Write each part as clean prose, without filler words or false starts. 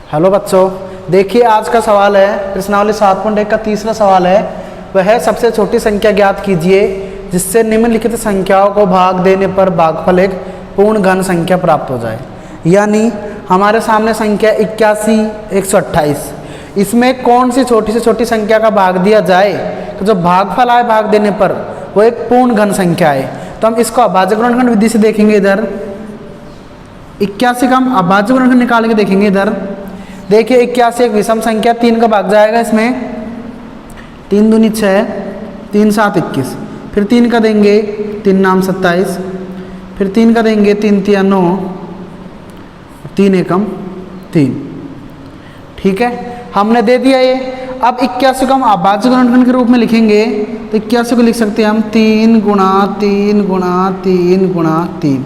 Hello बच्चों, देखिए आज का सवाल है प्रश्नावली 7.1 का तीसरा सवाल है। वह है सबसे छोटी संख्या ज्ञात कीजिए जिससे निम्नलिखित संख्याओं को भाग देने पर भागफल एक पूर्ण घन संख्या प्राप्त हो जाए। यानी हमारे सामने संख्या 81, 128, इसमें कौन सी छोटी से छोटी संख्या का भाग दिया जाए तो जो भागफल आए भाग देने पर वो एक पूर्ण घन संख्या है। तो हम इसको अभाज्य गुणनखंड विधि से देखेंगे। इधर 81 का हम अभाज्य गुणनखंड निकाल के देखेंगे। इधर देखिए 81 एक विषम संख्या, 3 का भाग जाएगा इसमें, 3 दूनी 6, 3 7 21, फिर 3 का देंगे 3 नाम 27, फिर 3 का देंगे 3 तिया 9, 3 एकम 3। ठीक है, हमने दे दिया ये। अब 81 को हम अभाज्य गुणनखंड के रूप में लिखेंगे तो 81 को लिख सकते हैं हम 3 गुणा 3 गुणा 3 गुणा 3।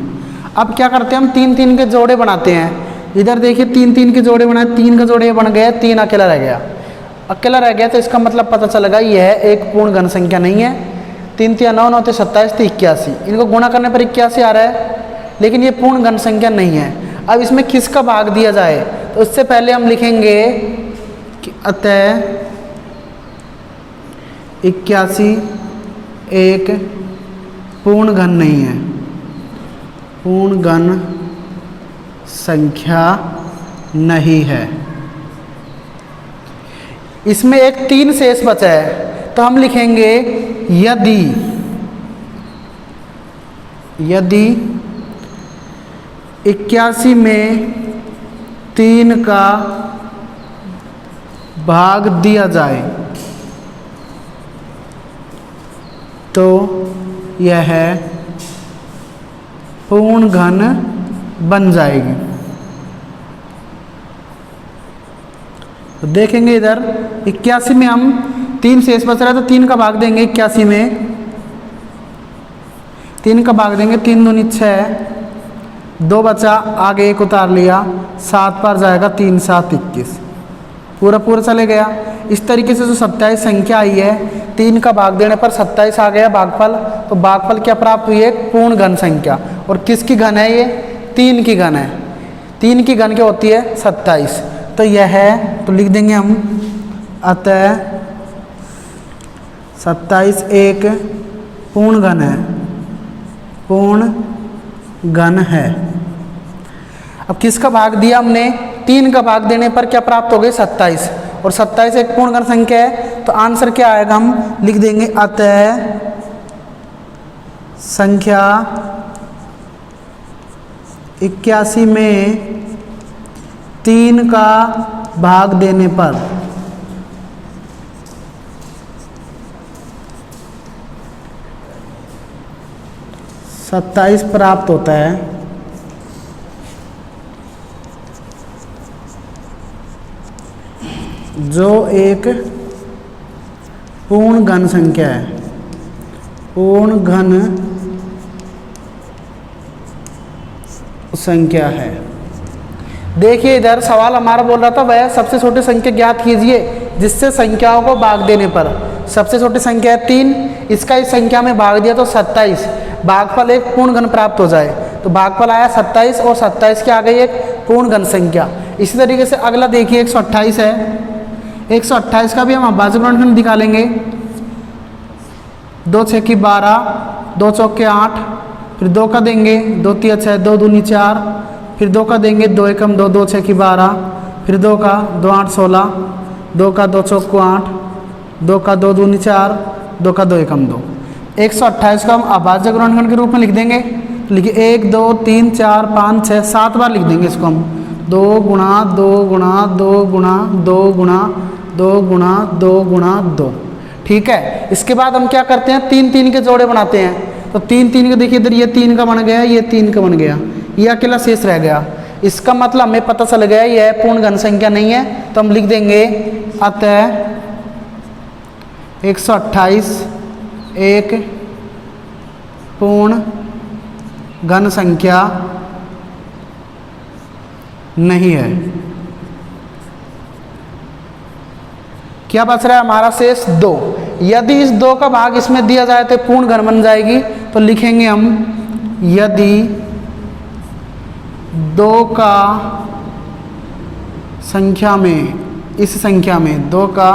अब क्या करते हैं हम 3 3 के जोड़े बनाते हैं। इधर देखिए 3 3 के जोड़े बनाए, 3 का जोड़े बन गया, 3 अकेला रह गया। अकेला रह गया तो इसका मतलब पता चलेगा यह एक पूर्ण घन संख्या नहीं है। 3 तिया 9, 9 27 तो 81, इनको गुणा करने पर 81 आ रहा है, लेकिन ये पूर्ण घन संख्या नहीं है। अब इसमें किसका भाग दिया जाए तो उससे पहले हम लिखेंगे कि अतः 81 एक पूर्ण घन नहीं है, पूर्ण घन संख्या नहीं है। इसमें एक 3 शेष बचा है तो हम लिखेंगे यदि 81 में 3 का भाग दिया जाए तो यह पूर्ण घन बन जाएगी। तो देखेंगे इधर 81 में हम 3 शेष बच रहा है तो 3 का भाग देंगे 81 में, 3 का भाग देंगे 3 दूनी 6, 2 बचा, आगे 1 उतार लिया, 7 पर जाएगा 3 7 21, पूरा पूरा चले गया। इस तरीके से जो 27 संख्या आई है, 3 का भाग देने पर 27 आ गया भागफल। तो भागफल क्या प्राप्त हुई है? एक पूर्ण घन संख्या। और किसकी घन है ये? 3 की घन है। 3 की घन क्या होती है? 27। तो यह है, तो लिख देंगे हम अतः 27 एक पूर्ण घन है, पूर्ण घन है। अब किसका भाग दिया हमने? 3 का भाग देने पर क्या प्राप्त हो गई? 27। और 27 एक पूर्ण घन संख्या है तो आंसर क्या आएगा? हम लिख देंगे अतः संख्या 81 में 3 का भाग देने पर 27 प्राप्त होता है। जो एक पूर्ण घन संख्या है, पूर्ण घन संख्या है। देखिए इधर सवाल हमारा बोल रहा था वह सबसे छोटी संख्या ज्ञात कीजिए जिससे संख्याओं को भाग देने पर, सबसे छोटी संख्या है 3, इसका इस संख्या में भाग दिया तो 27, भागफल एक पूर्ण घन प्राप्त हो जाए। तो भागफल आया 27 और 27 की आ गई एक पूर्ण घन संख्या। इसी तरीके से अगला देखिए 128 है। 128 का भी हम अभाज्य गुणनखंड निकालेंगे। 2 6 की 12, 2 चौक के 8, फिर 2 का देंगे 2 तिया 6, 2 दूनी 4, फिर 2 का देंगे 2 एकम 2, 2 6 की 12, फिर 2 का 2 8 16, 2 का 2 चौक को 8, 2 का 2 दूनी 4, 2 का 2 एकम 2। 128 को हम अभाज्य गुणनखंड के रूप में लिख देंगे। लिखिए 1 2 3 4 5 6 7 बार लिख देंगे इसको हम। 2 गुणा 2 गुणा 2 गुणा 2 गुणा 2 गुणा 2 गुणा 2। ठीक है, इसके बाद हम क्या करते हैं? 3 3 के जोड़े बनाते हैं। तो 3 3 के देखिए इधर ये 3 का बन गया, ये 3 का बन गया, ये अकेला शेष रह गया। इसका मतलब हमें पता चल गया यह पूर्ण घन संख्या नहीं है। तो हम लिख देंगे अतः 128 एक पूर्ण घन संख्या नहीं है। क्या बच रहा है हमारा शेष? 2। यदि इस 2 का भाग इसमें दिया जाए तो पूर्ण घन बन जाएगी। तो लिखेंगे हम यदि 2 का संख्या में, इस संख्या में 2 का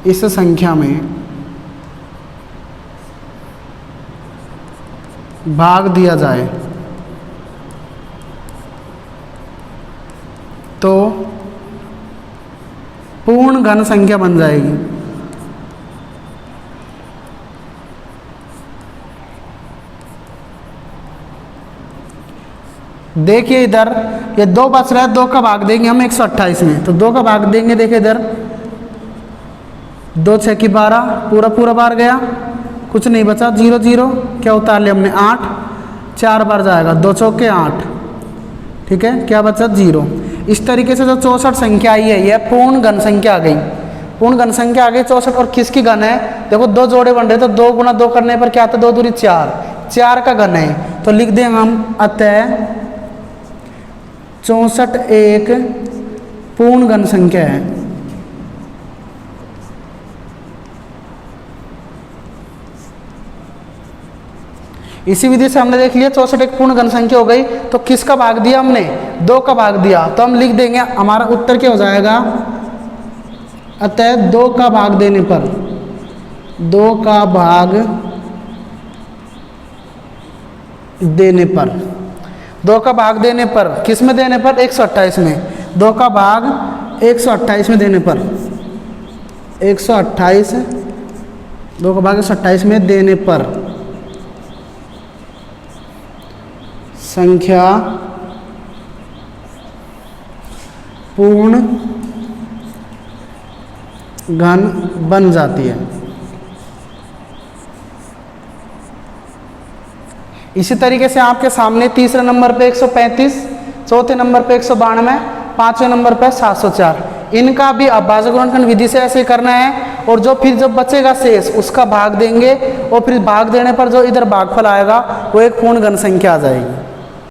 इस संख्या में भाग दिया जाए तो पूर्ण घन संख्या बन जाएगी। देखिए इधर ये 2 बच रहा है, 2 का भाग देंगे हम 128 में, तो 2 का भाग देंगे। देखिए इधर 2 6 की 12, पूरा पूरा बार गया, कुछ नहीं बचा, 0 0, क्या उतार लिया हमने 8, 4 बार जाएगा, 2 चौके 8, ठीक है, क्या बचा 0। इस तरीके से जो 64 संख्या आई है यह पूर्ण घन संख्या आ गई, पूर्ण घन संख्या आ गई 64। और किसकी घन है, देखो 2 जोड़े बन रहे, तो 2 गुना 2 करने पर क्या आता है, 2 दूनी 4, 4 का घन है, तो लिख देंगे हम अतः 64 एक पूर्ण घन संख्या है। इसी विधि से हमने देख लिया 64 एक पूर्ण घन संख्या हो गई। तो किसका भाग दिया हमने, 2 का भाग दिया, तो हम लिख देंगे हमारा उत्तर क्या हो जाएगा, अतः 2 का भाग देने पर, 2 का भाग देने पर, 2 का भाग देने पर, किस में देने पर, 128 में, 2 का भाग 128 में देने पर, 128, 2 का भाग 128 में देने पर संख्या पूर्ण घन बन जाती है। इसी तरीके से आपके सामने तीसरे नंबर पे 135, चौथे नंबर पे 192, पांचवें नंबर पे 704, इनका भी अभाज्य गुणनखंड विधि से ऐसे करना है। और जो फिर जब बचेगा शेष उसका भाग देंगे, और फिर भाग देने पर जो इधर भागफल आएगा वो एक पूर्ण घन संख्या आ जाएगी।